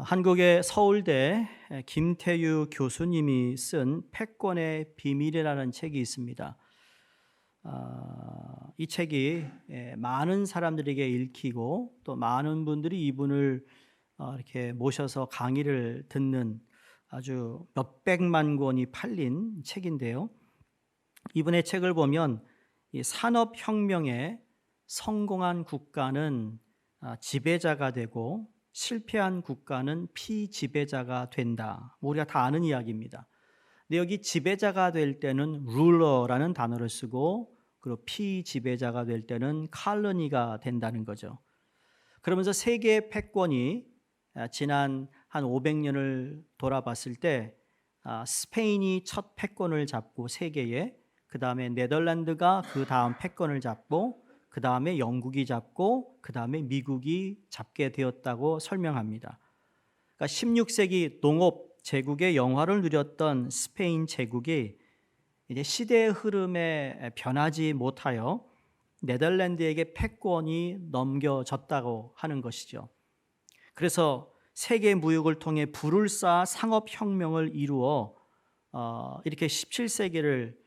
한국의 서울대 김태유 교수님이 쓴 패권의 비밀이라는 책이 있습니다. 이 책이 많은 사람들에게 읽히고 또 많은 분들이 이분을 이렇게 모셔서 강의를 듣는 아주 몇백만 권이 팔린 책인데요. 이분의 책을 보면 이 산업혁명에 성공한 국가는 지배자가 되고 실패한 국가는 피지배자가 된다. 우리가 다 아는 이야기입니다. 근데 여기 지배자가 될 때는 ruler라는 단어를 쓰고 그리고 피지배자가 될 때는 colony가 된다는 거죠. 그러면서 세계의 패권이 지난 한 500년을 돌아봤을 때 스페인이 첫 패권을 잡고 세계에, 그 다음에 네덜란드가 그 다음 패권을 잡고 그 다음에 영국이 잡고 그 다음에 미국이 잡게 되었다고 설명합니다. 그러니까 16세기 농업 제국의 영화를 누렸던 스페인 제국이 이제 시대의 흐름에 변하지 못하여 네덜란드에게 패권이 넘겨졌다고 하는 것이죠. 그래서 세계 무역을 통해 불을 쌓아 상업혁명을 이루어 이렇게 17세기를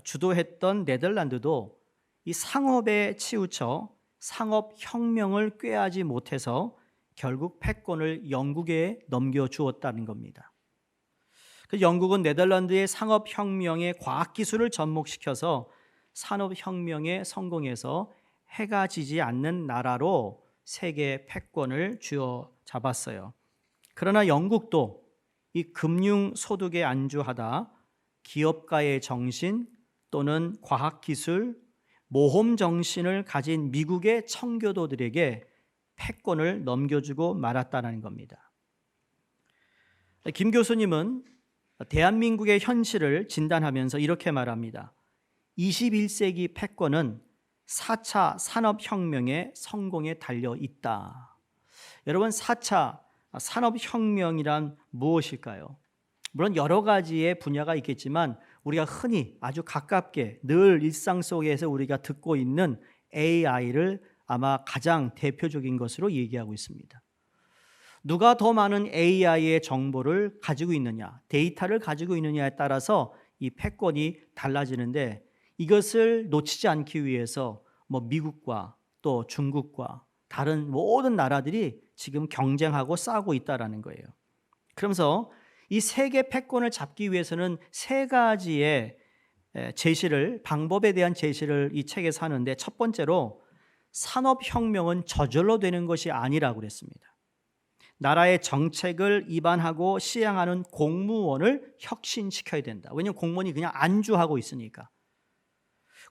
주도했던 네덜란드도 이 상업에 치우쳐 상업혁명을 꾀하지 못해서 결국 패권을 영국에 넘겨주었다는 겁니다. 그래서 영국은 네덜란드의 상업혁명의 과학기술을 접목시켜서 산업혁명에 성공해서 해가 지지 않는 나라로 세계 패권을 쥐어 잡았어요. 그러나 영국도 이 금융소득에 안주하다 기업가의 정신 또는 과학기술, 모험 정신을 가진 미국의 청교도들에게 패권을 넘겨주고 말았다는 겁니다. 김 교수님은 대한민국의 현실을 진단하면서 이렇게 말합니다. 21세기 패권은 4차 산업혁명의 성공에 달려 있다. 여러분, 4차 산업혁명이란 무엇일까요? 물론 여러 가지의 분야가 있겠지만 우리가 흔히 아주 가깝게 늘 일상 속에서 우리가 듣고 있는 AI를 아마 가장 대표적인 것으로 얘기하고 있습니다. 누가 더 많은 AI의 정보를 가지고 있느냐, 데이터를 가지고 있느냐에 따라서 이 패권이 달라지는데, 이것을 놓치지 않기 위해서 미국과 또 중국과 다른 모든 나라들이 지금 경쟁하고 싸우고 있다는 거예요. 그러면서 이 세계 패권을 잡기 위해서는 세 가지의 방법에 대한 제시를 이 책에서 하는데, 첫 번째로 산업혁명은 저절로 되는 것이 아니라고 그랬습니다. 나라의 정책을 입안하고 시행하는 공무원을 혁신시켜야 된다. 왜냐하면 공무원이 그냥 안주하고 있으니까.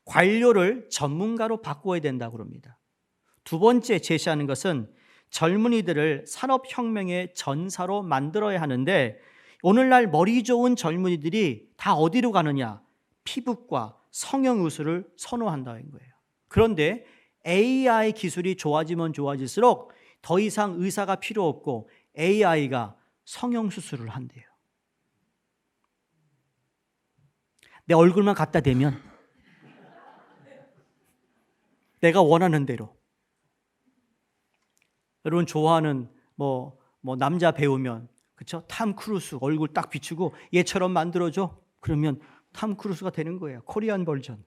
관료를 전문가로 바꿔야 된다고 합니다. 두 번째 제시하는 것은 젊은이들을 산업혁명의 전사로 만들어야 하는데, 오늘날 머리 좋은 젊은이들이 다 어디로 가느냐? 피부과 성형의술을 선호한다는 거예요. 그런데 AI 기술이 좋아지면 좋아질수록 더 이상 의사가 필요 없고 AI가 성형수술을 한대요. 내 얼굴만 갖다 대면 내가 원하는 대로. 여러분 좋아하는 남자 배우면, 그렇죠? 탐 크루스 얼굴 딱 비추고 얘처럼 만들어줘. 그러면 탐 크루스가 되는 거예요. 코리안 버전.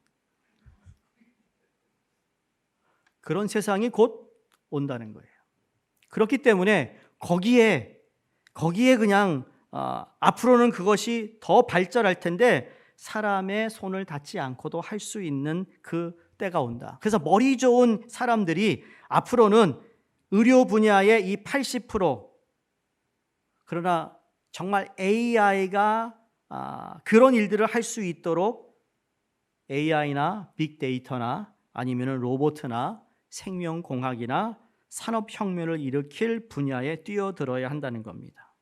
그런 세상이 곧 온다는 거예요. 그렇기 때문에 거기에 그냥 앞으로는 그것이 더 발전할 텐데 사람의 손을 닿지 않고도 할 수 있는 그 때가 온다. 그래서 머리 좋은 사람들이 앞으로는 의료 분야의 이 80%, 그러나 정말 AI가 그런 일들을 할 수 있도록 AI나 빅데이터나 아니면 로봇이나 생명공학이나 산업혁명을 일으킬 분야에 뛰어들어야 한다는 겁니다.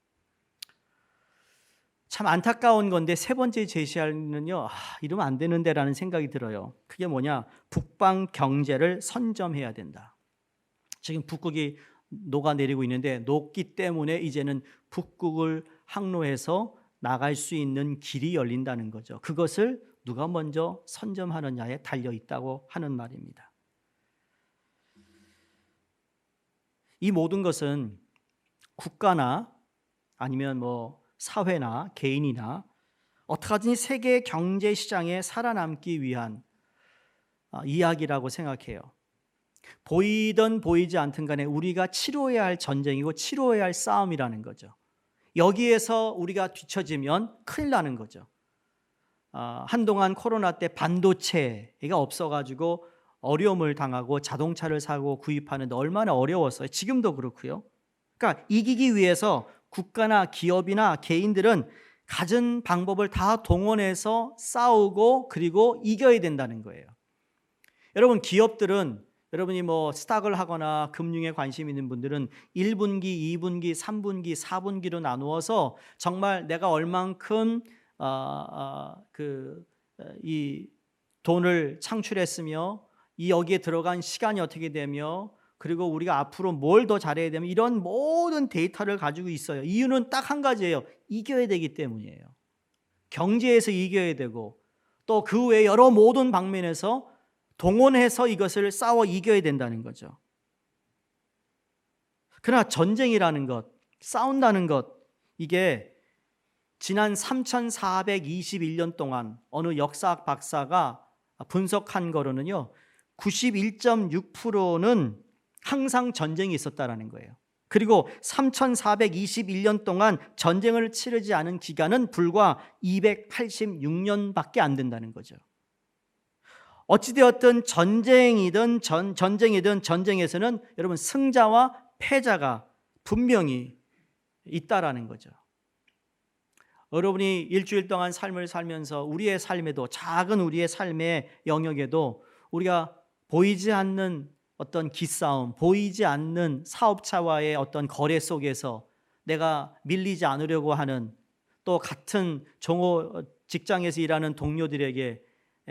참 안타까운 건데 세 번째 제시하는요, 이러면 안 되는데 라는 생각이 들어요. 그게 뭐냐? 북방 경제를 선점해야 된다. 지금 북극이 녹아내리고 있는데 녹기 때문에 이제는 북극을 항로해서 나갈 수 있는 길이 열린다는 거죠. 그것을 누가 먼저 선점하느냐에 달려 있다고 하는 말입니다. 이 모든 것은 국가나 아니면 뭐 사회나 개인이나 어떻게 하든지 세계 경제 시장에 살아남기 위한 이야기라고 생각해요. 보이든 보이지 않든 간에 우리가 치러야 할 전쟁이고 치러야 할 싸움이라는 거죠. 여기에서 우리가 뒤처지면 큰일 나는 거죠. 한동안 코로나 때 반도체가 없어가지고 어려움을 당하고 자동차를 사고 구입하는데 얼마나 어려웠어요. 지금도 그렇고요. 그러니까 이기기 위해서 국가나 기업이나 개인들은 가진 방법을 다 동원해서 싸우고 그리고 이겨야 된다는 거예요. 여러분, 기업들은 여러분이 뭐 스탁을 하거나 금융에 관심 있는 분들은 1분기, 2분기, 3분기, 4분기로 나누어서 정말 내가 얼만큼 이 돈을 창출했으며 이 여기에 들어간 시간이 어떻게 되며 그리고 우리가 앞으로 뭘 더 잘해야 되면 이런 모든 데이터를 가지고 있어요. 이유는 딱 한 가지예요. 이겨야 되기 때문이에요. 경제에서 이겨야 되고 또 그 외 여러 모든 방면에서 동원해서 이것을 싸워 이겨야 된다는 거죠. 그러나 전쟁이라는 것, 싸운다는 것, 이게 지난 3421년 동안 어느 역사학 박사가 분석한 거로는요, 91.6%는 항상 전쟁이 있었다라는 거예요. 그리고 3421년 동안 전쟁을 치르지 않은 기간은 불과 286년밖에 안 된다는 거죠. 어찌되었든 전쟁이든 전쟁에서는 여러분 승자와 패자가 분명히 있다라는 거죠. 여러분이 일주일 동안 삶을 살면서 우리의 삶에도 작은 우리의 삶의 영역에도 우리가 보이지 않는 어떤 기싸움, 보이지 않는 사업자와의 어떤 거래 속에서 내가 밀리지 않으려고 하는 또 같은 종호 직장에서 일하는 동료들에게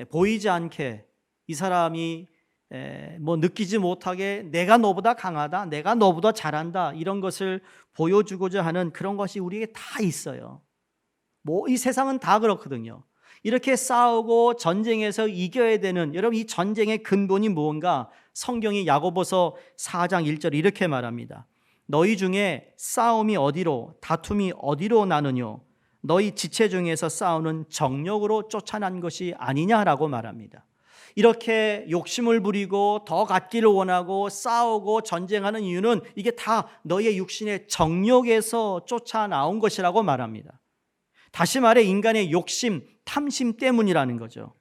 보이지 않게 이 사람이 뭐 느끼지 못하게 내가 너보다 강하다, 내가 너보다 잘한다 이런 것을 보여주고자 하는 그런 것이 우리에게 다 있어요. 뭐 이 세상은 다 그렇거든요. 이렇게 싸우고 전쟁에서 이겨야 되는 여러분 이 전쟁의 근본이 무언가 성경이 야고보서 4장 1절 이렇게 말합니다. 너희 중에 싸움이 어디로 다툼이 어디로 나느뇨 너희 지체 중에서 싸우는 정욕으로 쫓아난 것이 아니냐라고 말합니다. 이렇게 욕심을 부리고 더 갖기를 원하고 싸우고 전쟁하는 이유는 이게 다 너희의 육신의 정욕에서 쫓아나온 것이라고 말합니다. 다시 말해 인간의 욕심, 탐심 때문이라는 거죠.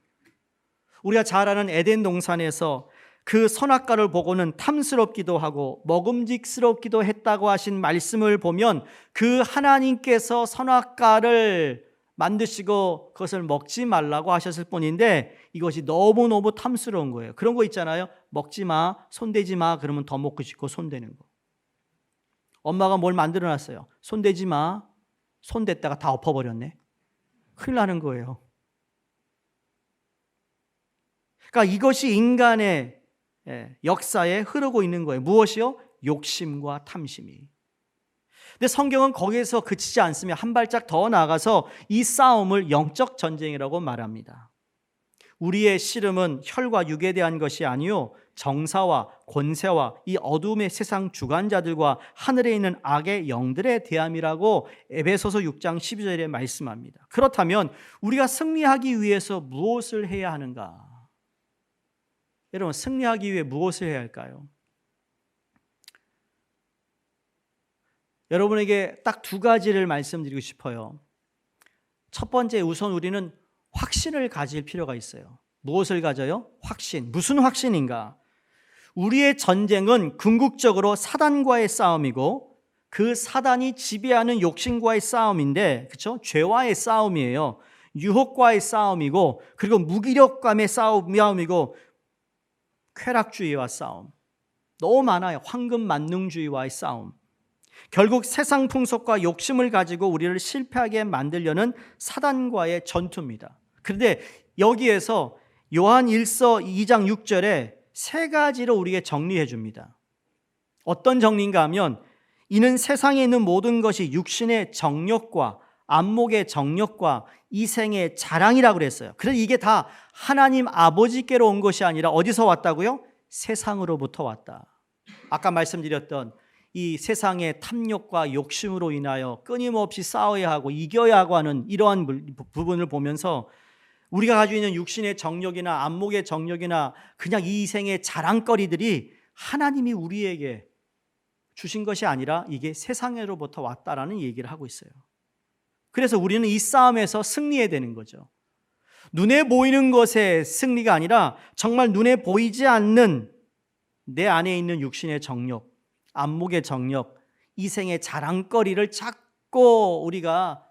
우리가 잘 아는 에덴 동산에서 그 선악과를 보고는 탐스럽기도 하고 먹음직스럽기도 했다고 하신 말씀을 보면 그 하나님께서 선악과를 만드시고 그것을 먹지 말라고 하셨을 뿐인데 이것이 너무너무 탐스러운 거예요. 그런 거 있잖아요. 먹지 마, 손대지 마 그러면 더 먹고 싶고 손대는 거. 엄마가 뭘 만들어 놨어요. 손대지 마. 손댔다가 다 엎어버렸네. 큰일 나는 거예요. 그러니까 이것이 인간의 역사에 흐르고 있는 거예요. 무엇이요? 욕심과 탐심이. 근데 성경은 거기에서 그치지 않으며 한 발짝 더 나아가서 이 싸움을 영적 전쟁이라고 말합니다. 우리의 씨름은 혈과 육에 대한 것이 아니요 정사와 권세와 이 어둠의 세상 주관자들과 하늘에 있는 악의 영들에 대함이라고 에베소서 6장 12절에 말씀합니다. 그렇다면 우리가 승리하기 위해서 무엇을 해야 하는가? 여러분 승리하기 위해 무엇을 해야 할까요? 여러분에게 딱 두 가지를 말씀드리고 싶어요. 첫 번째 우선 우리는 확신을 가질 필요가 있어요. 무엇을 가져요? 확신. 무슨 확신인가? 우리의 전쟁은 궁극적으로 사단과의 싸움이고 그 사단이 지배하는 욕심과의 싸움인데 그렇죠? 죄와의 싸움이에요. 유혹과의 싸움이고 그리고 무기력감의 싸움이고 쾌락주의와 싸움. 너무 많아요. 황금 만능주의와의 싸움. 결국 세상 풍속과 욕심을 가지고 우리를 실패하게 만들려는 사단과의 전투입니다. 그런데 여기에서 요한 1서 2장 6절에 세 가지로 우리에게 정리해 줍니다. 어떤 정리인가 하면 이는 세상에 있는 모든 것이 육신의 정욕과 안목의 정욕과 이생의 자랑이라고 그랬어요. 그래서 이게 다 하나님 아버지께로 온 것이 아니라 어디서 왔다고요? 세상으로부터 왔다. 아까 말씀드렸던 이 세상의 탐욕과 욕심으로 인하여 끊임없이 싸워야 하고 이겨야 하고 하는 이러한 부분을 보면서 우리가 가지고 있는 육신의 정욕이나 안목의 정욕이나 그냥 이 생의 자랑거리들이 하나님이 우리에게 주신 것이 아니라 이게 세상으로부터 왔다라는 얘기를 하고 있어요. 그래서 우리는 이 싸움에서 승리해야 되는 거죠. 눈에 보이는 것의 승리가 아니라 정말 눈에 보이지 않는 내 안에 있는 육신의 정욕, 안목의 정욕, 이 생의 자랑거리를 자꾸 우리가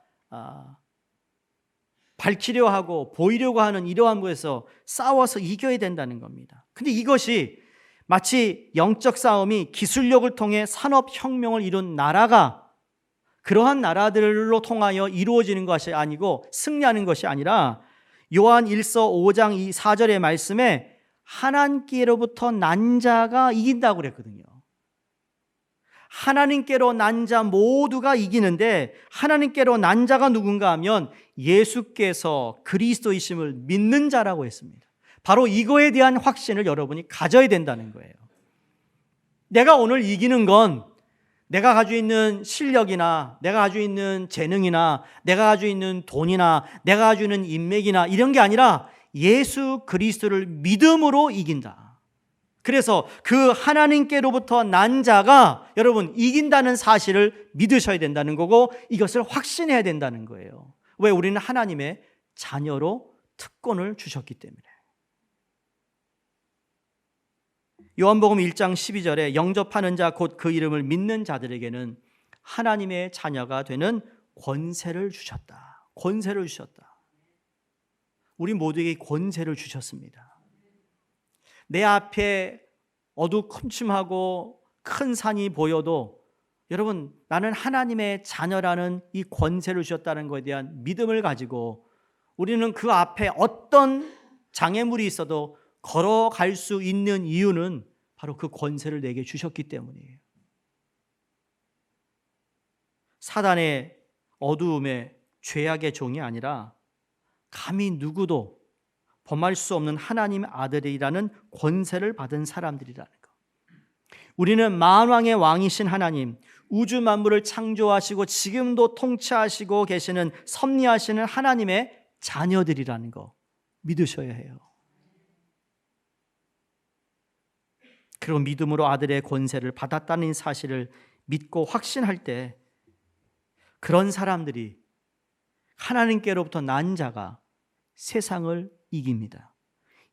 밝히려 하고 보이려고 하는 이러한 것에서 싸워서 이겨야 된다는 겁니다. 근데 이것이 마치 영적 싸움이 기술력을 통해 산업혁명을 이룬 나라가 그러한 나라들로 통하여 이루어지는 것이 아니고 승리하는 것이 아니라 요한 1서 5장 4절의 말씀에 하나님께로부터 난 자가 이긴다고 그랬거든요. 하나님께로 난 자 모두가 이기는데 하나님께로 난 자가 누군가 하면 예수께서 그리스도이심을 믿는 자라고 했습니다. 바로 이거에 대한 확신을 여러분이 가져야 된다는 거예요. 내가 오늘 이기는 건 내가 가지고 있는 실력이나 내가 가지고 있는 재능이나 내가 가지고 있는 돈이나 내가 가지고 있는 인맥이나 이런 게 아니라 예수 그리스도를 믿음으로 이긴다. 그래서 그 하나님께로부터 난 자가 여러분 이긴다는 사실을 믿으셔야 된다는 거고 이것을 확신해야 된다는 거예요. 왜? 우리는 하나님의 자녀로 특권을 주셨기 때문에. 요한복음 1장 12절에 영접하는 자 곧 그 이름을 믿는 자들에게는 하나님의 자녀가 되는 권세를 주셨다. 권세를 주셨다. 우리 모두에게 권세를 주셨습니다. 내 앞에 어두컴침하고 큰 산이 보여도 여러분 나는 하나님의 자녀라는 이 권세를 주셨다는 것에 대한 믿음을 가지고 우리는 그 앞에 어떤 장애물이 있어도 걸어갈 수 있는 이유는 바로 그 권세를 내게 주셨기 때문이에요. 사단의 어두움의 죄악의 종이 아니라 감히 누구도 범할 수 없는 하나님의 아들이라는 권세를 받은 사람들이라는 것. 우리는 만왕의 왕이신 하나님, 우주 만물을 창조하시고 지금도 통치하시고 계시는 섭리하시는 하나님의 자녀들이라는 거 믿으셔야 해요. 그리고 믿음으로 아들의 권세를 받았다는 사실을 믿고 확신할 때 그런 사람들이 하나님께로부터 난 자가 세상을 이깁니다.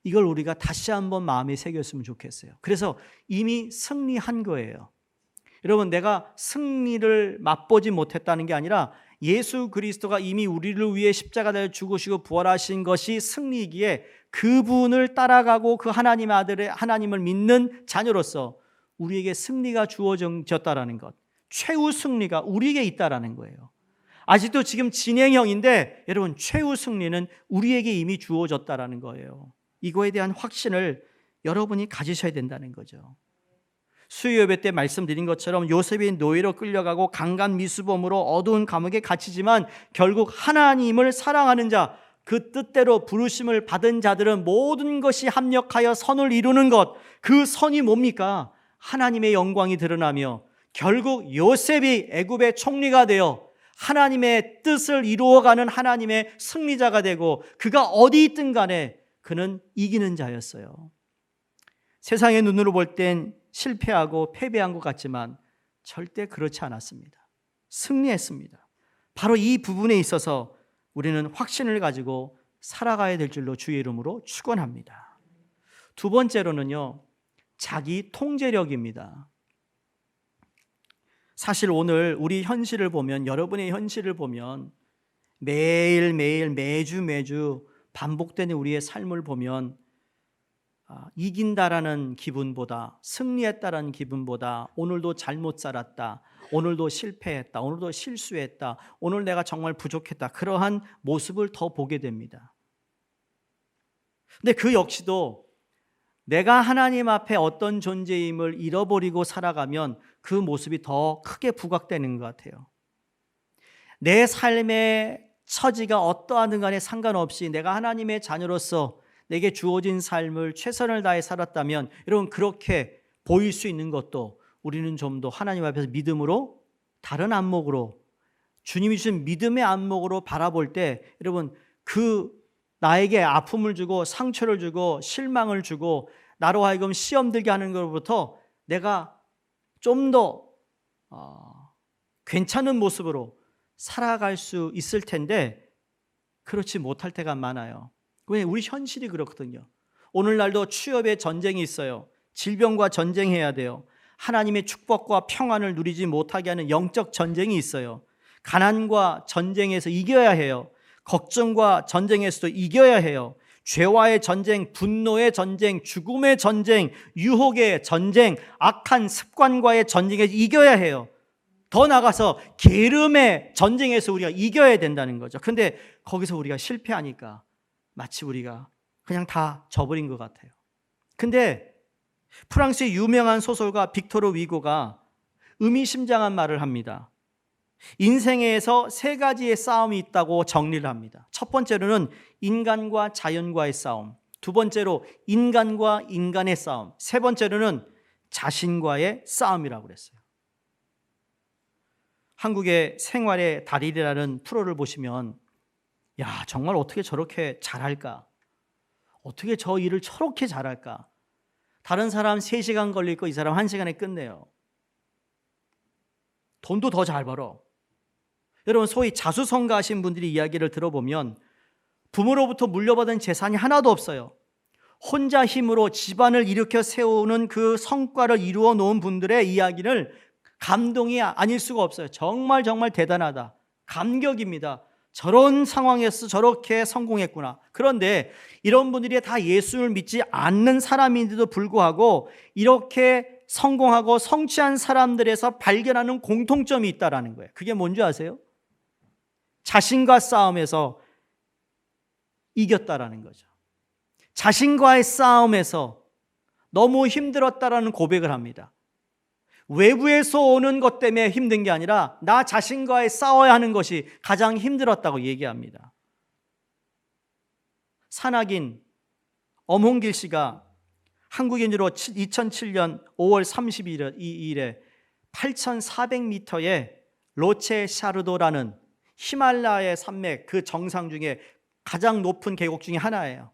이걸 우리가 다시 한번 마음에 새겼으면 좋겠어요. 그래서 이미 승리한 거예요. 여러분, 내가 승리를 맛보지 못했다는 게 아니라 예수 그리스도가 이미 우리를 위해 십자가에 죽으시고 부활하신 것이 승리이기에 그분을 따라가고 그 하나님의 아들의 하나님을 믿는 자녀로서 우리에게 승리가 주어졌다라는 것, 최후 승리가 우리에게 있다라는 거예요. 아직도 지금 진행형인데 여러분 최후 승리는 우리에게 이미 주어졌다라는 거예요. 이거에 대한 확신을 여러분이 가지셔야 된다는 거죠. 수요 예배 때 말씀드린 것처럼 요셉이 노예로 끌려가고 강간 미수범으로 어두운 감옥에 갇히지만 결국 하나님을 사랑하는 자, 그 뜻대로 부르심을 받은 자들은 모든 것이 합력하여 선을 이루는 것, 그 선이 뭡니까? 하나님의 영광이 드러나며 결국 요셉이 애굽의 총리가 되어 하나님의 뜻을 이루어가는 하나님의 승리자가 되고 그가 어디 있든 간에 그는 이기는 자였어요. 세상의 눈으로 볼 땐 실패하고 패배한 것 같지만 절대 그렇지 않았습니다. 승리했습니다. 바로 이 부분에 있어서 우리는 확신을 가지고 살아가야 될 줄로 주의 이름으로 축원합니다. 두 번째로는요, 자기 통제력입니다. 사실 오늘 우리 현실을 보면, 여러분의 현실을 보면 매일매일 매주 반복되는 우리의 삶을 보면 이긴다라는 기분보다, 승리했다라는 기분보다 오늘도 잘못 살았다, 오늘도 실패했다, 오늘도 실수했다, 오늘 내가 정말 부족했다, 그러한 모습을 더 보게 됩니다. 근데 그 역시도 내가 하나님 앞에 어떤 존재임을 잃어버리고 살아가면 그 모습이 더 크게 부각되는 것 같아요. 내 삶의 처지가 어떠하든 간에 상관없이 내가 하나님의 자녀로서 내게 주어진 삶을 최선을 다해 살았다면 여러분 그렇게 보일 수 있는 것도 우리는 좀 더 하나님 앞에서 믿음으로, 다른 안목으로, 주님이 주신 믿음의 안목으로 바라볼 때 여러분, 그 나에게 아픔을 주고 상처를 주고 실망을 주고 나로 하여금 시험 들게 하는 것부터 내가 좀 더 괜찮은 모습으로 살아갈 수 있을 텐데 그렇지 못할 때가 많아요. 왜냐하면 우리 현실이 그렇거든요. 오늘날도 취업에 전쟁이 있어요. 질병과 전쟁해야 돼요. 하나님의 축복과 평안을 누리지 못하게 하는 영적 전쟁이 있어요. 가난과 전쟁에서 이겨야 해요. 걱정과 전쟁에서도 이겨야 해요. 죄와의 전쟁, 분노의 전쟁, 죽음의 전쟁, 유혹의 전쟁, 악한 습관과의 전쟁에서 이겨야 해요. 더 나아가서 게으름의 전쟁에서 우리가 이겨야 된다는 거죠. 그런데 거기서 우리가 실패하니까 마치 우리가 그냥 다 져버린 것 같아요. 근데 프랑스의 유명한 소설가 빅토르 위고가 의미심장한 말을 합니다. 인생에서 세 가지의 싸움이 있다고 정리를 합니다. 첫 번째로는 인간과 자연과의 싸움, 두 번째로 인간과 인간의 싸움, 세 번째로는 자신과의 싸움이라고 그랬어요. 한국의 생활의 달인이라는 프로를 보시면 야, 정말 어떻게 저렇게 잘할까? 어떻게 저 일을 저렇게 잘할까? 다른 사람 3시간 걸릴 거 이 사람 1시간에 끝내요. 돈도 더 잘 벌어. 여러분, 소위 자수성가하신 분들이 이야기를 들어보면 부모로부터 물려받은 재산이 하나도 없어요. 혼자 힘으로 집안을 일으켜 세우는 그 성과를 이루어 놓은 분들의 이야기를 감동이 아닐 수가 없어요. 정말 정말 대단하다. 감격입니다. 저런 상황에서 저렇게 성공했구나. 그런데 이런 분들이 다 예수를 믿지 않는 사람인데도 불구하고 이렇게 성공하고 성취한 사람들에서 발견하는 공통점이 있다는 거예요. 그게 뭔지 아세요? 자신과 싸움에서 이겼다라는 거죠. 자신과의 싸움에서 너무 힘들었다라는 고백을 합니다. 외부에서 오는 것 때문에 힘든 게 아니라 나 자신과의 싸워야 하는 것이 가장 힘들었다고 얘기합니다. 산악인 엄홍길 씨가 한국인으로 2007년 5월 32일에 8,400m의 로체 샤르도라는 히말라야 산맥 그 정상 중에 가장 높은 계곡 중에 하나예요.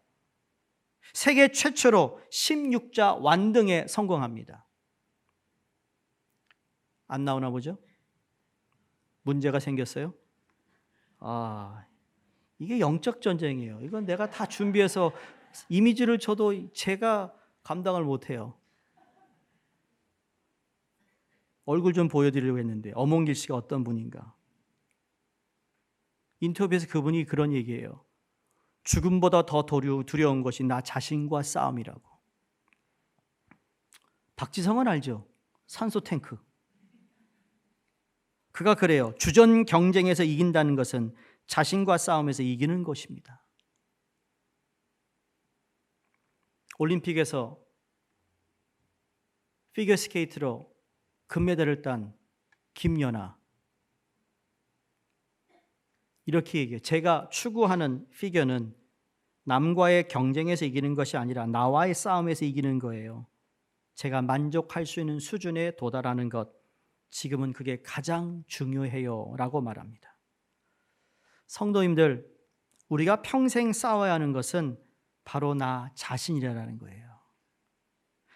세계 최초로 16자 완등에 성공합니다. 안 나오나 보죠? 문제가 생겼어요? 이게 영적 전쟁이에요. 이건 내가 다 준비해서 이미지를 줘도 제가 감당을 못해요. 얼굴 좀 보여드리려고 했는데 엄홍길 씨가 어떤 분인가? 인터뷰에서 그분이 그런 얘기예요. 죽음보다 더 두려운 것이 나 자신과 싸움이라고. 박지성은 알죠? 산소 탱크. 그가 그래요. 주전 경쟁에서 이긴다는 것은 자신과 싸움에서 이기는 것입니다. 올림픽에서 피겨스케이트로 금메달을 딴 김연아. 이렇게 얘기해요. 제가 추구하는 피겨는 남과의 경쟁에서 이기는 것이 아니라 나와의 싸움에서 이기는 거예요. 제가 만족할 수 있는 수준에 도달하는 것, 지금은 그게 가장 중요해요 라고 말합니다. 성도님들, 우리가 평생 싸워야 하는 것은 바로 나 자신이라는 거예요.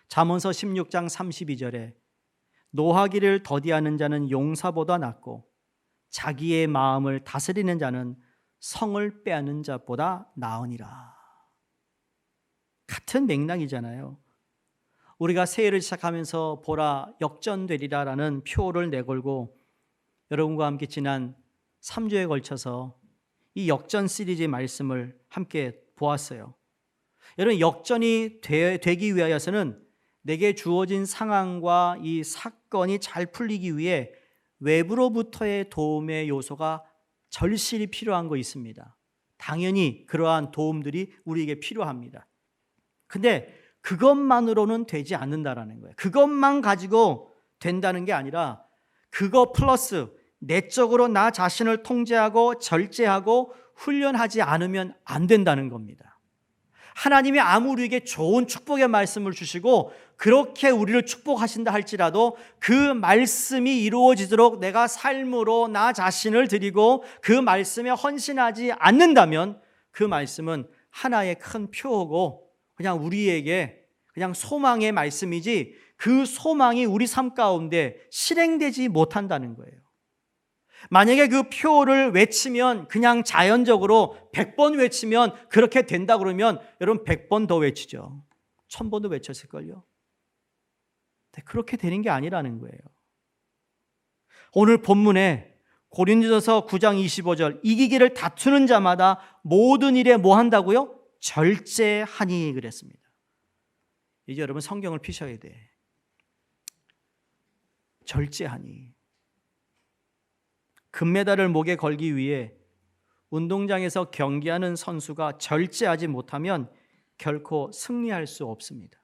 잠언서 16장 32절에 노하기를 더디하는 자는 용사보다 낫고 자기의 마음을 다스리는 자는 성을 빼앗는 자보다 나으니라. 같은 맥락이잖아요. 우리가 새해를 시작하면서 보라 역전되리라라는 표를 내걸고 여러분과 함께 지난 3주에 걸쳐서 이 역전 시리즈의 말씀을 함께 보았어요. 여러분, 역전이 되기 위하여서는 내게 주어진 상황과 이 사건이 잘 풀리기 위해 외부로부터의 도움의 요소가 절실히 필요한 거 있습니다. 당연히 그러한 도움들이 우리에게 필요합니다. 근데 그것만으로는 되지 않는다라는 거예요. 그것만 가지고 된다는 게 아니라 그거 플러스 내적으로 나 자신을 통제하고 절제하고 훈련하지 않으면 안 된다는 겁니다. 하나님이 아무리 우리에게 좋은 축복의 말씀을 주시고 그렇게 우리를 축복하신다 할지라도 그 말씀이 이루어지도록 내가 삶으로 나 자신을 드리고 그 말씀에 헌신하지 않는다면 그 말씀은 하나의 큰 표어고 그냥 우리에게 그냥 소망의 말씀이지 그 소망이 우리 삶 가운데 실행되지 못한다는 거예요. 만약에 그 표를 외치면 그냥 자연적으로 100번 외치면 그렇게 된다 그러면 여러분 100번 더 외치죠. 1000번도 외쳤을걸요. 그렇게 되는 게 아니라는 거예요. 오늘 본문에 고린도전서 9장 25절 이기기를 다투는 자마다 모든 일에 뭐 한다고요? 절제하니 그랬습니다. 이제 여러분 성경을 피셔야 돼. 절제하니. 금메달을 목에 걸기 위해 운동장에서 경기하는 선수가 절제하지 못하면 결코 승리할 수 없습니다.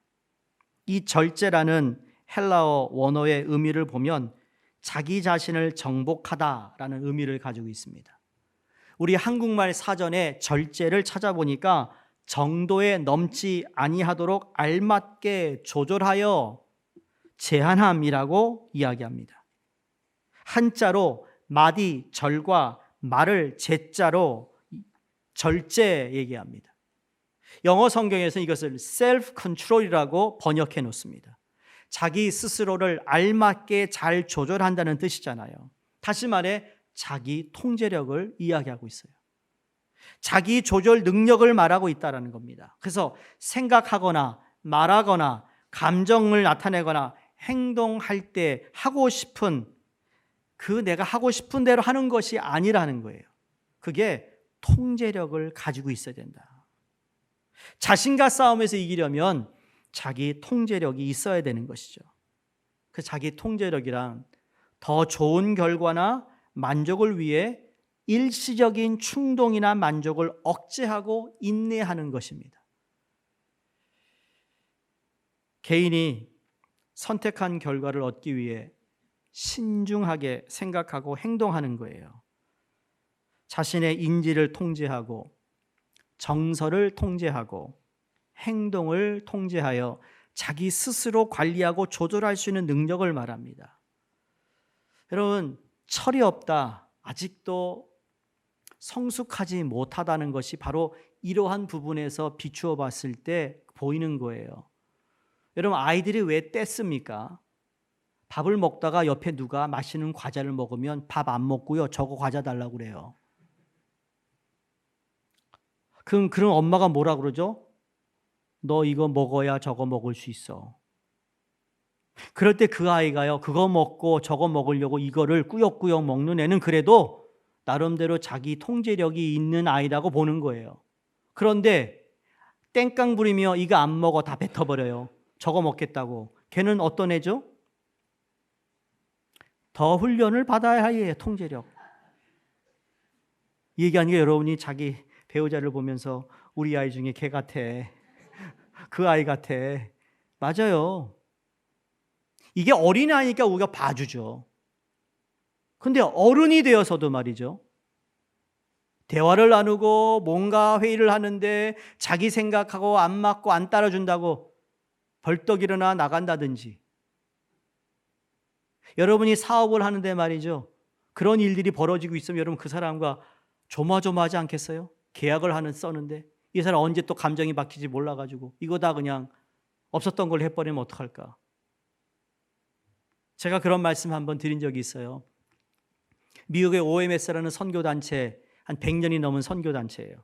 이 절제라는 헬라어 원어의 의미를 보면 자기 자신을 정복하다라는 의미를 가지고 있습니다. 우리 한국말 사전에 절제를 찾아보니까 정도에 넘지 아니하도록 알맞게 조절하여 제한함이라고 이야기합니다. 한자로 마디 절과 말을 제자로 절제 얘기합니다. 영어 성경에서 이것을 self control이라고 번역해 놓습니다. 자기 스스로를 알맞게 잘 조절한다는 뜻이잖아요. 다시 말해 자기 통제력을 이야기하고 있어요. 자기 조절 능력을 말하고 있다는 겁니다. 그래서 생각하거나 말하거나 감정을 나타내거나 행동할 때 하고 싶은 내가 하고 싶은 대로 하는 것이 아니라는 거예요. 그게 통제력을 가지고 있어야 된다. 자신과 싸움에서 이기려면 자기 통제력이 있어야 되는 것이죠. 그 자기 통제력이란 더 좋은 결과나 만족을 위해 일시적인 충동이나 만족을 억제하고 인내하는 것입니다. 개인이 선택한 결과를 얻기 위해 신중하게 생각하고 행동하는 거예요. 자신의 인지를 통제하고 정서를 통제하고 행동을 통제하여 자기 스스로 관리하고 조절할 수 있는 능력을 말합니다. 여러분, 철이 없다, 아직도 성숙하지 못하다는 것이 바로 이러한 부분에서 비추어 봤을 때 보이는 거예요. 여러분, 아이들이 왜 뗐습니까? 밥을 먹다가 옆에 누가 맛있는 과자를 먹으면 밥 안 먹고요, 저거 과자 달라고 그래요. 그럼 엄마가 뭐라 그러죠? 너 이거 먹어야 저거 먹을 수 있어. 그럴 때 그 아이가요, 그거 먹고 저거 먹으려고 이거를 꾸역꾸역 먹는 애는 그래도 나름대로 자기 통제력이 있는 아이라고 보는 거예요. 그런데 땡깡 부리며 이거 안 먹어 다 뱉어버려요. 저거 먹겠다고. 걔는 어떤 애죠? 더 훈련을 받아야 해요. 통제력. 이 얘기하는 게 여러분이 자기 배우자를 보면서 우리 아이 중에 걔 같아. 그 아이 같아. 맞아요. 이게 어린아이니까 우리가 봐주죠. 근데 어른이 되어서도 말이죠. 대화를 나누고 뭔가 회의를 하는데 자기 생각하고 안 맞고 안 따라준다고 벌떡 일어나 나간다든지, 여러분이 사업을 하는데 말이죠, 그런 일들이 벌어지고 있으면 여러분 그 사람과 조마조마하지 않겠어요? 계약을 써는데 이 사람 언제 또 감정이 바뀔지 몰라가지고 이거 다 그냥 없었던 걸 해버리면 어떡할까? 제가 그런 말씀 한번 드린 적이 있어요. 미국의 OMS라는 선교단체, 한 100년이 넘은 선교단체예요.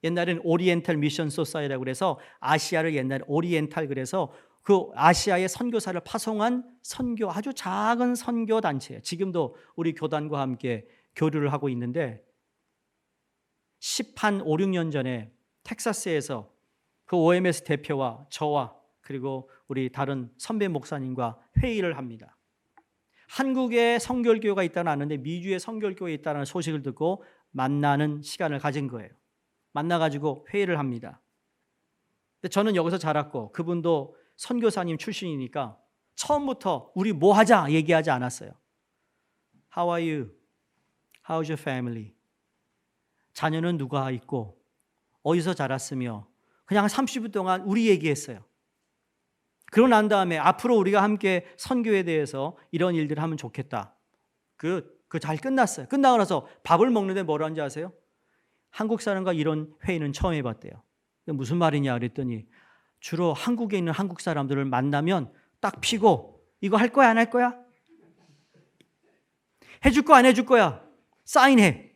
옛날에는 오리엔탈 미션 소사이라고 그래서 아시아를 옛날에 오리엔탈 그래서 그 아시아의 선교사를 파송한 아주 작은 선교단체예요. 지금도 우리 교단과 함께 교류를 하고 있는데 5, 6년 전에 텍사스에서 그 OMS 대표와 저와 그리고 우리 다른 선배 목사님과 회의를 합니다. 한국에 선교교회가 있다는 아는데 미주에 선교교회가 있다는 소식을 듣고 만나는 시간을 가진 거예요. 만나가지고 회의를 합니다. 근데 저는 여기서 자랐고 그분도 선교사님 출신이니까 처음부터 우리 뭐 하자 얘기하지 않았어요. How are you? How's your family? 자녀는 누가 있고 어디서 자랐으며 그냥 30분 동안 우리 얘기했어요. 그러고 난 다음에 앞으로 우리가 함께 선교에 대해서 이런 일들을 하면 좋겠다. 그 잘 끝났어요. 끝나고 나서 밥을 먹는데 뭐라는지 아세요? 한국 사람과 이런 회의는 처음 해봤대요. 무슨 말이냐 그랬더니 주로 한국에 있는 한국 사람들을 만나면 딱 피고 이거 할 거야 안 할 거야? 해줄 거 안 해줄 거야? 사인해.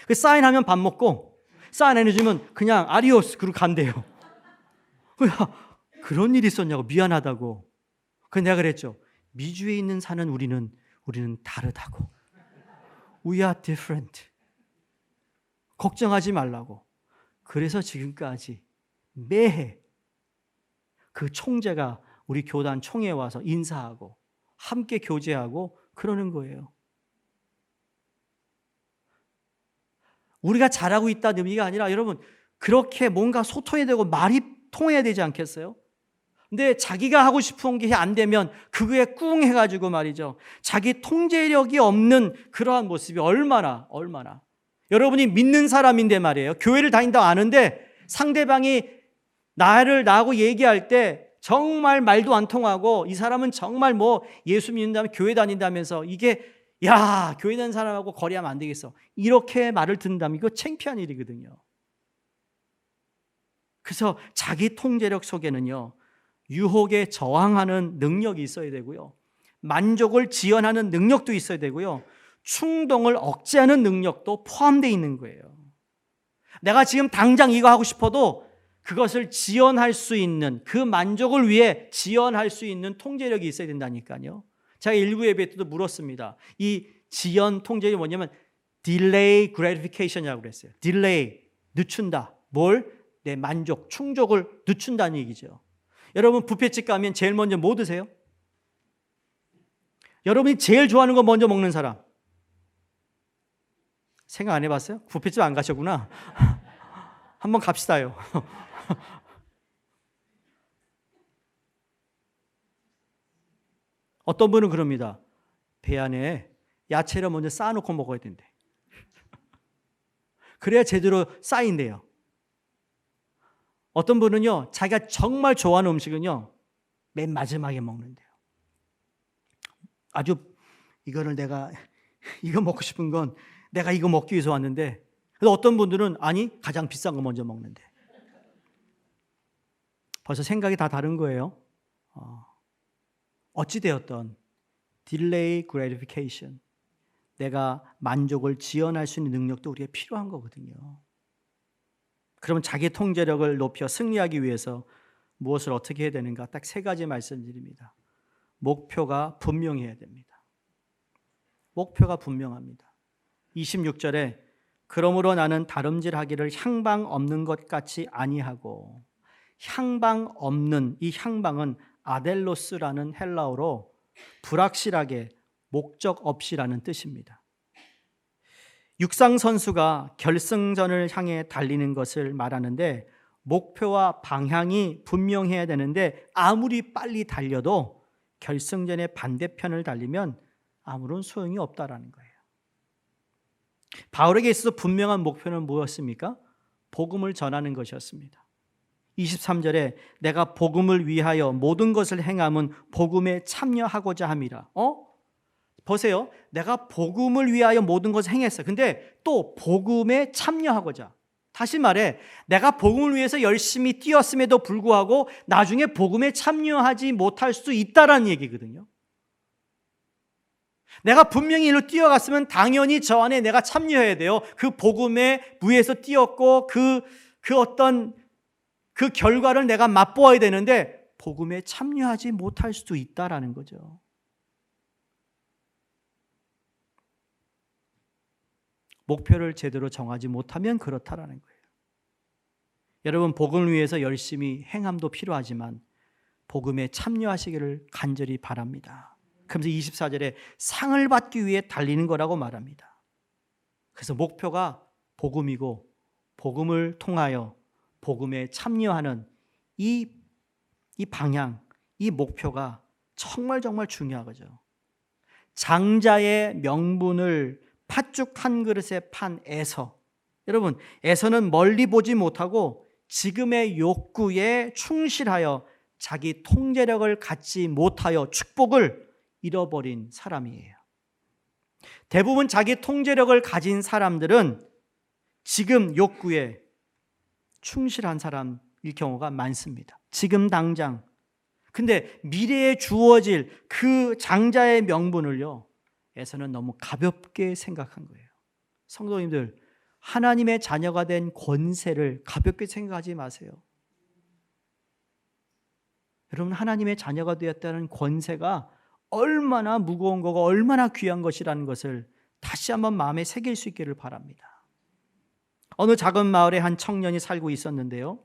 그 사인하면 밥 먹고 사인 안 해주면 그냥 아디오스 그러고 간대요. 그런 일이 있었냐고 미안하다고. 그래서 내가 그랬죠. 미주에 있는 사는 우리는 다르다고. We are different. 걱정하지 말라고. 그래서 지금까지 매해 그 총재가 우리 교단 총회에 와서 인사하고 함께 교제하고 그러는 거예요. 우리가 잘하고 있다는 의미가 아니라 여러분 그렇게 뭔가 소통해야 되고 말이 통해야 되지 않겠어요? 근데 자기가 하고 싶은 게 안 되면 그거에 꿍 해가지고 말이죠. 자기 통제력이 없는 그러한 모습이 얼마나 여러분이 믿는 사람인데 말이에요. 교회를 다닌다고 아는데 상대방이 나하고 얘기할 때 정말 말도 안 통하고 이 사람은 정말 뭐 예수 믿는다면 교회 다닌다면서 이게 야 교회 다니는 사람하고 거래하면 안 되겠어. 이렇게 말을 듣는다면 이거 창피한 일이거든요. 그래서 자기 통제력 속에는요. 유혹에 저항하는 능력이 있어야 되고요. 만족을 지연하는 능력도 있어야 되고요. 충동을 억제하는 능력도 포함되어 있는 거예요. 내가 지금 당장 이거 하고 싶어도 그것을 지연할 수 있는 그 만족을 위해 지연할 수 있는 통제력이 있어야 된다니까요. 제가 일부 예배 때도 물었습니다. 이 지연 통제력이 뭐냐면 delay gratification이라고 그랬어요. delay, 늦춘다. 뭘? 내 만족, 충족을 늦춘다는 얘기죠. 여러분 뷔페집 가면 제일 먼저 뭐 드세요? 여러분이 제일 좋아하는 거 먼저 먹는 사람. 생각 안 해봤어요? 뷔페집 안 가셨구나. 한번 갑시다요. 어떤 분은 그럽니다. 배 안에 야채를 먼저 쌓아놓고 먹어야 된대. 그래야 제대로 쌓인대요. 어떤 분은요, 자기가 정말 좋아하는 음식은요, 맨 마지막에 먹는데요. 아주 이거를 이거 먹고 싶은 건 내가 이거 먹기 위해서 왔는데, 어떤 분들은 아니, 가장 비싼 거 먼저 먹는데. 벌써 생각이 다 다른 거예요. 어찌되었던 딜레이 그래티피케이션, 내가 만족을 지연할 수 있는 능력도 우리가 필요한 거거든요. 그러면 자기 통제력을 높여 승리하기 위해서 무엇을 어떻게 해야 되는가? 딱 세 가지 말씀드립니다. 목표가 분명해야 됩니다. 목표가 분명합니다. 26절에 그러므로 나는 다름질하기를 향방 없는 것 같이 아니하고, 향방 없는, 이 향방은 아델로스라는 헬라어로 불확실하게 목적 없이라는 뜻입니다. 육상 선수가 결승전을 향해 달리는 것을 말하는데 목표와 방향이 분명해야 되는데 아무리 빨리 달려도 결승전의 반대편을 달리면 아무런 소용이 없다라는 거예요. 바울에게 있어서 분명한 목표는 무엇입니까? 복음을 전하는 것이었습니다. 23절에 내가 복음을 위하여 모든 것을 행함은 복음에 참여하고자 함이라. 보세요. 내가 복음을 위하여 모든 것을 행했어. 근데 또 복음에 참여하고자. 다시 말해, 내가 복음을 위해서 열심히 뛰었음에도 불구하고 나중에 복음에 참여하지 못할 수 있다라는 얘기거든요. 내가 분명히 일로 뛰어갔으면 당연히 저 안에 내가 참여해야 돼요. 그 복음에 위해서 뛰었고 그 결과를 내가 맛보아야 되는데 복음에 참여하지 못할 수도 있다라는 거죠. 목표를 제대로 정하지 못하면 그렇다라는 거예요. 여러분, 복음을 위해서 열심히 행함도 필요하지만 복음에 참여하시기를 간절히 바랍니다. 그러면서 24절에 상을 받기 위해 달리는 거라고 말합니다. 그래서 목표가 복음이고 복음을 통하여 복음에 참여하는 이 방향, 이 목표가 정말 중요하죠. 장자의 명분을 팥죽 한 그릇에 판 에서, 여러분 에서는 멀리 보지 못하고 지금의 욕구에 충실하여 자기 통제력을 갖지 못하여 축복을 잃어버린 사람이에요. 대부분 자기 통제력을 가진 사람들은 지금 욕구에 충실한 사람일 경우가 많습니다. 지금 당장. 근데 미래에 주어질 그 장자의 명분을요, 에서는 너무 가볍게 생각한 거예요. 성도님들, 하나님의 자녀가 된 권세를 가볍게 생각하지 마세요. 여러분, 하나님의 자녀가 되었다는 권세가 얼마나 무거운 거고 얼마나 귀한 것이라는 것을 다시 한번 마음에 새길 수 있기를 바랍니다. 어느 작은 마을에 한 청년이 살고 있었는데요.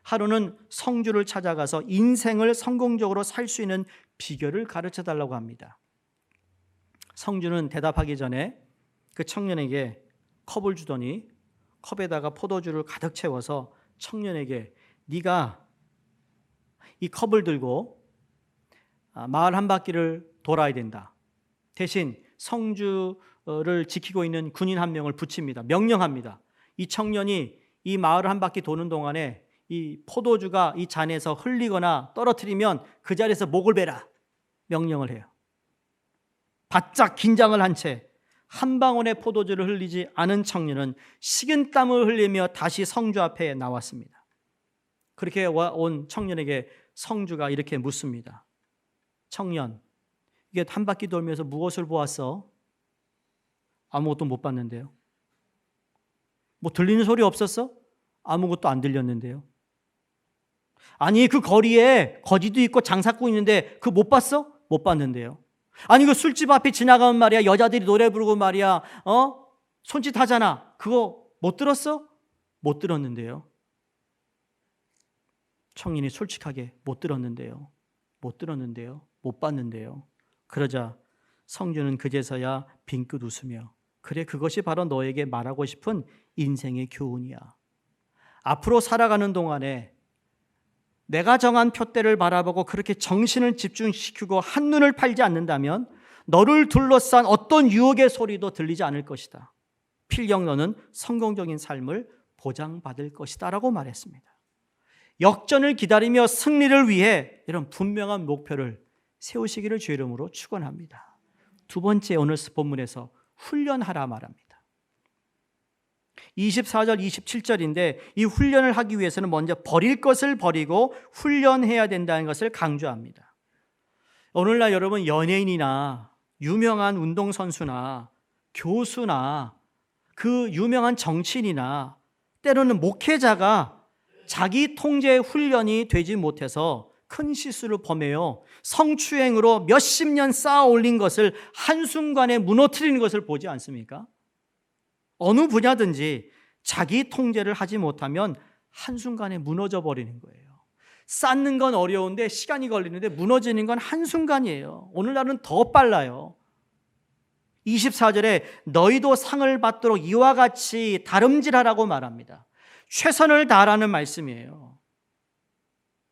하루는 성주를 찾아가서 인생을 성공적으로 살 수 있는 비결을 가르쳐 달라고 합니다. 성주는 대답하기 전에 그 청년에게 컵을 주더니 컵에다가 포도주를 가득 채워서 청년에게 네가 이 컵을 들고 마을 한 바퀴를 돌아야 된다. 대신 성주를 지키고 있는 군인 한 명을 붙입니다. 명령합니다. 이 청년이 이 마을을 한 바퀴 도는 동안에 이 포도주가 이 잔에서 흘리거나 떨어뜨리면 그 자리에서 목을 베라 명령을 해요. 바짝 긴장을 한 채 한 방울의 포도주를 흘리지 않은 청년은 식은땀을 흘리며 다시 성주 앞에 나왔습니다. 그렇게 온 청년에게 성주가 이렇게 묻습니다. 청년, 이게 한 바퀴 돌면서 무엇을 보았어? 아무것도 못 봤는데요. 뭐 들리는 소리 없었어? 아무것도 안 들렸는데요. 아니, 그 거리에 거지도 있고 장사꾼 있는데 그거 못 봤어? 못 봤는데요. 아니, 그 술집 앞에 지나가면 말이야 여자들이 노래 부르고 말이야 손짓 하잖아. 그거 못 들었어? 못 들었는데요. 청년이 솔직하게 못 들었는데요. 못 들었는데요. 못 봤는데요. 그러자 성주는 그제서야 빙긋 웃으며 그래, 그것이 바로 너에게 말하고 싶은 인생의 교훈이야. 앞으로 살아가는 동안에 내가 정한 표대를 바라보고 그렇게 정신을 집중시키고 한눈을 팔지 않는다면 너를 둘러싼 어떤 유혹의 소리도 들리지 않을 것이다. 필경 너는 성공적인 삶을 보장받을 것이다 라고 말했습니다. 역전을 기다리며 승리를 위해 이런 분명한 목표를 세우시기를 주의 이름으로 축원합니다. 두 번째, 오늘 본문에서 훈련하라 말합니다. 24절, 27절인데 이 훈련을 하기 위해서는 먼저 버릴 것을 버리고 훈련해야 된다는 것을 강조합니다. 오늘날 여러분, 연예인이나 유명한 운동선수나 교수나 그 유명한 정치인이나 때로는 목회자가 자기 통제 훈련이 되지 못해서 큰 실수를 범해요. 성추행으로 몇십 년 쌓아 올린 것을 한순간에 무너뜨리는 것을 보지 않습니까? 어느 분야든지 자기 통제를 하지 못하면 한순간에 무너져 버리는 거예요. 쌓는 건 어려운데 시간이 걸리는데 무너지는 건 한순간이에요. 오늘날은 더 빨라요. 24절에 너희도 상을 받도록 이와 같이 다름질하라고 말합니다. 최선을 다하라는 말씀이에요.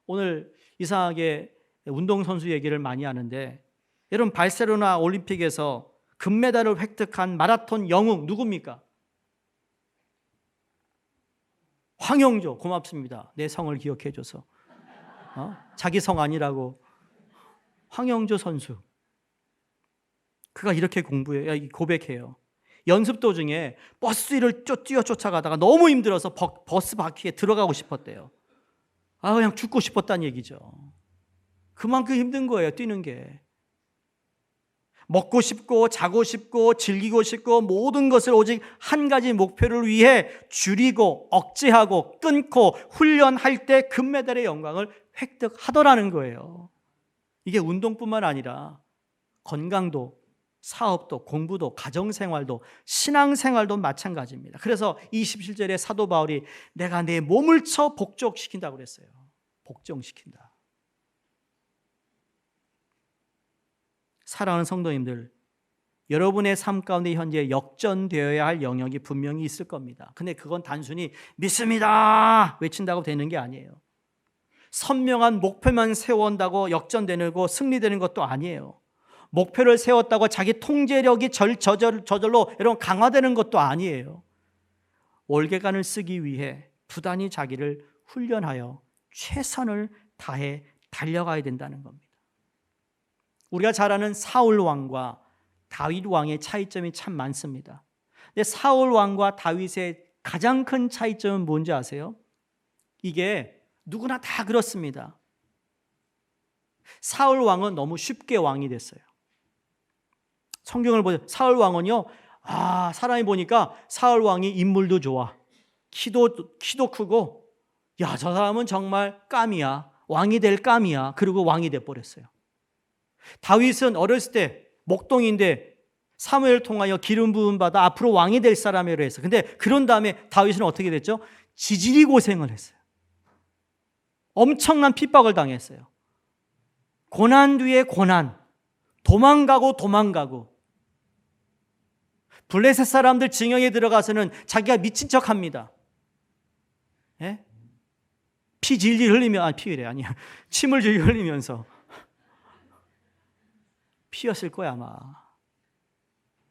오늘 이상하게 운동선수 얘기를 많이 하는데 여러분, 바르셀로나 올림픽에서 금메달을 획득한 마라톤 영웅 누굽니까? 황영조. 고맙습니다. 내 성을 기억해 줘서. 자기 성 아니라고. 황영조 선수. 그가 이렇게 고백해요. 연습 도중에 버스를 뛰어 쫓아가다가 너무 힘들어서 버스 바퀴에 들어가고 싶었대요. 그냥 죽고 싶었다는 얘기죠. 그만큼 힘든 거예요, 뛰는 게. 먹고 싶고 자고 싶고 즐기고 싶고 모든 것을 오직 한 가지 목표를 위해 줄이고 억제하고 끊고 훈련할 때 금메달의 영광을 획득하더라는 거예요. 이게 운동뿐만 아니라 건강도, 사업도, 공부도, 가정생활도, 신앙생활도 마찬가지입니다. 그래서 27절에 사도 바울이 내가 내 몸을 쳐 복종시킨다고 그랬어요. 복종시킨다. 사랑하는 성도님들, 여러분의 삶 가운데 현재 역전되어야 할 영역이 분명히 있을 겁니다. 근데 그건 단순히 믿습니다 외친다고 되는 게 아니에요. 선명한 목표만 세워온다고 역전되고 승리되는 것도 아니에요. 목표를 세웠다고 자기 통제력이 저절로 여러분 강화되는 것도 아니에요. 월계관을 쓰기 위해 부단히 자기를 훈련하여 최선을 다해 달려가야 된다는 겁니다. 우리가 잘 아는 사울 왕과 다윗 왕의 차이점이 참 많습니다. 근데 사울 왕과 다윗의 가장 큰 차이점은 뭔지 아세요? 이게 누구나 다 그렇습니다. 사울 왕은 너무 쉽게 왕이 됐어요. 성경을 보세요. 사울 왕은요, 사람이 보니까 사울 왕이 인물도 좋아. 키도 크고, 야, 저 사람은 정말 깜이야. 왕이 될 깜이야. 그리고 왕이 돼버렸어요. 다윗은 어렸을 때 목동인데 사무엘을 통하여 기름 부음 받아 앞으로 왕이 될 사람이라고 했어요. 근데 그런 다음에 다윗은 어떻게 됐죠? 지지리 고생을 했어요. 엄청난 핍박을 당했어요. 고난 뒤에 고난, 도망가고 블레셋 사람들 징역에 들어가서는 자기가 미친 척합니다. 예? 피 질질 흘리면 침을 질질 흘리면서 피였을 거야 아마.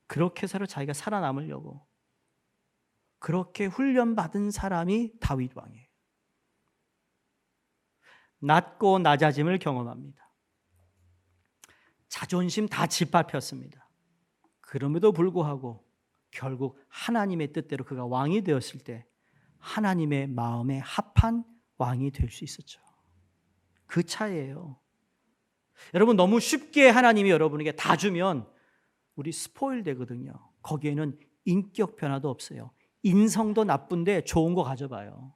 그렇게 해서 자기가 살아남으려고 그렇게 훈련받은 사람이 다윗 왕이에요. 낮고 낮아짐을 경험합니다. 자존심 다 짓밟혔습니다. 그럼에도 불구하고 결국 하나님의 뜻대로 그가 왕이 되었을 때 하나님의 마음에 합한 왕이 될 수 있었죠. 그 차이예요. 여러분, 너무 쉽게 하나님이 여러분에게 다 주면 우리 스포일 되거든요. 거기에는 인격 변화도 없어요. 인성도 나쁜데 좋은 거 가져봐요.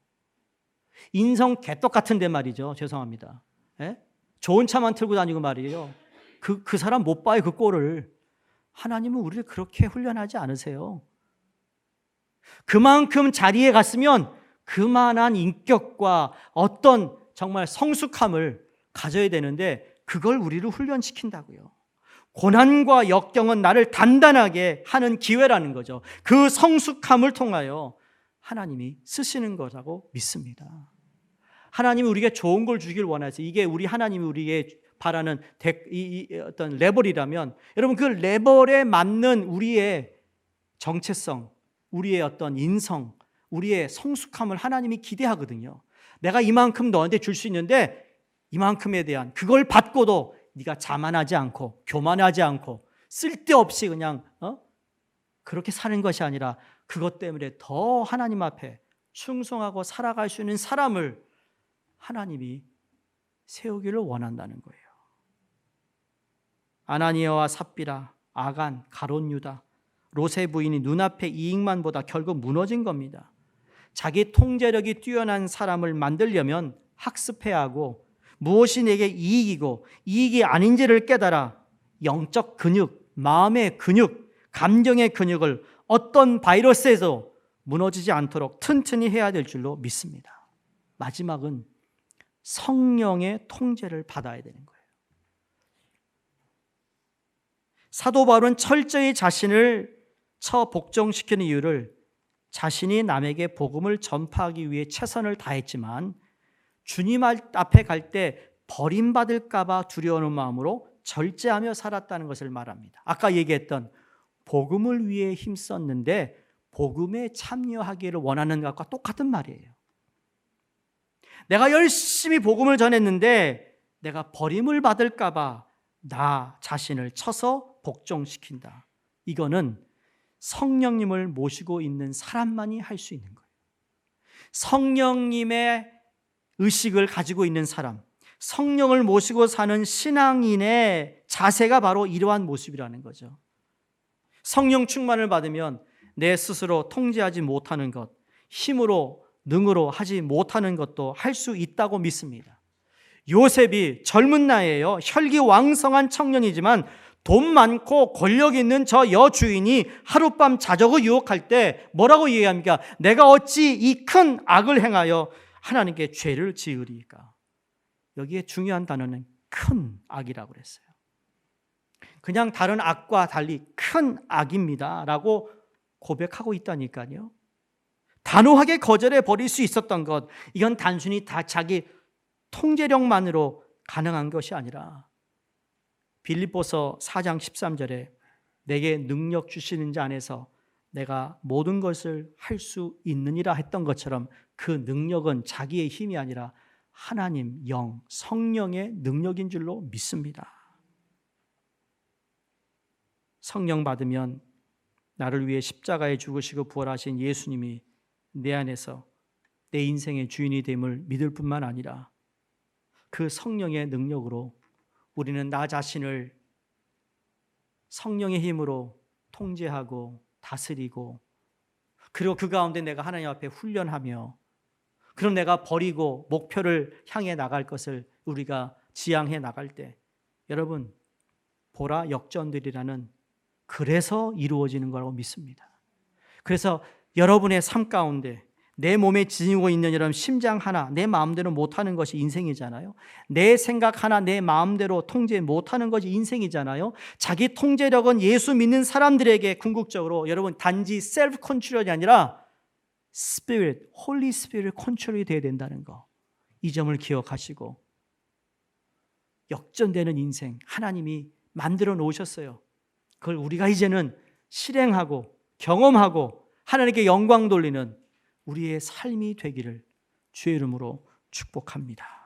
인성 개떡 같은데 말이죠. 죄송합니다. 예? 좋은 차만 틀고 다니고 말이에요. 그 사람 못 봐요, 그 꼴을. 하나님은 우리를 그렇게 훈련하지 않으세요. 그만큼 자리에 갔으면 그만한 인격과 어떤 정말 성숙함을 가져야 되는데 그걸 우리를 훈련시킨다고요. 고난과 역경은 나를 단단하게 하는 기회라는 거죠. 그 성숙함을 통하여 하나님이 쓰시는 거라고 믿습니다. 하나님이 우리에게 좋은 걸 주길 원하세요. 이게 우리 하나님이 우리에게 바라는 어떤 레벨이라면 여러분 그 레벨에 맞는 우리의 정체성, 우리의 어떤 인성, 우리의 성숙함을 하나님이 기대하거든요. 내가 이만큼 너한테 줄 수 있는데 이만큼에 대한 그걸 받고도 네가 자만하지 않고 교만하지 않고 쓸데없이 그냥 그렇게 사는 것이 아니라 그것 때문에 더 하나님 앞에 충성하고 살아갈 수 있는 사람을 하나님이 세우기를 원한다는 거예요. 아나니아와 삽비라, 아간, 가롯 유다, 롯의 부인이 눈앞에 이익만 보다 결국 무너진 겁니다. 자기 통제력이 뛰어난 사람을 만들려면 학습해야 하고 무엇이 내게 이익이고 이익이 아닌지를 깨달아 영적 근육, 마음의 근육, 감정의 근육을 어떤 바이러스에도 무너지지 않도록 튼튼히 해야 될 줄로 믿습니다. 마지막은 성령의 통제를 받아야 되는 거예요. 사도 바울은 철저히 자신을 처복종시키는 이유를 자신이 남에게 복음을 전파하기 위해 최선을 다했지만 주님 앞에 갈 때 버림받을까 봐 두려워하는 마음으로 절제하며 살았다는 것을 말합니다. 아까 얘기했던 복음을 위해 힘썼는데 복음에 참여하기를 원하는 것과 똑같은 말이에요. 내가 열심히 복음을 전했는데 내가 버림을 받을까 봐 나 자신을 쳐서 복종시킨다. 이거는 성령님을 모시고 있는 사람만이 할 수 있는 거예요. 성령님의 의식을 가지고 있는 사람, 성령을 모시고 사는 신앙인의 자세가 바로 이러한 모습이라는 거죠. 성령 충만을 받으면 내 스스로 통제하지 못하는 것, 힘으로 능으로 하지 못하는 것도 할 수 있다고 믿습니다. 요셉이 젊은 나이에요. 혈기왕성한 청년이지만 돈 많고 권력 있는 저 여주인이 하룻밤 자적을 유혹할 때 뭐라고 얘기합니까? 내가 어찌 이 큰 악을 행하여 하나님께 죄를 지으리까? 여기에 중요한 단어는 큰 악이라고 그랬어요. 그냥 다른 악과 달리 큰 악입니다 라고 고백하고 있다니까요. 단호하게 거절해 버릴 수 있었던 것, 이건 단순히 다 자기 통제력만으로 가능한 것이 아니라 빌립보서 4장 13절에 내게 능력 주시는 자 안에서 내가 모든 것을 할 수 있느니라 했던 것처럼 그 능력은 자기의 힘이 아니라 하나님, 영, 성령의 능력인 줄로 믿습니다. 성령 받으면 나를 위해 십자가에 죽으시고 부활하신 예수님이 내 안에서 내 인생의 주인이 됨을 믿을 뿐만 아니라 그 성령의 능력으로 우리는 나 자신을 성령의 힘으로 통제하고 다스리고, 그리고 그 가운데 내가 하나님 앞에 훈련하며, 그럼 내가 버리고 목표를 향해 나갈 것을 우리가 지향해 나갈 때, 여러분, 보라 역전들이라는, 그래서 이루어지는 거라고 믿습니다. 그래서 여러분의 삶 가운데 내 몸에 지니고 있는 여러분 심장 하나 내 마음대로 못하는 것이 인생이잖아요. 내 생각 하나 내 마음대로 통제 못하는 것이 인생이잖아요. 자기 통제력은 예수 믿는 사람들에게 궁극적으로 여러분 단지 셀프 컨트롤이 아니라 스피릿, 홀리 스피릿 컨트롤이 되어야 된다는 거, 이 점을 기억하시고, 역전되는 인생 하나님이 만들어 놓으셨어요. 그걸 우리가 이제는 실행하고 경험하고 하나님께 영광 돌리는 우리의 삶이 되기를 주의 이름으로 축복합니다.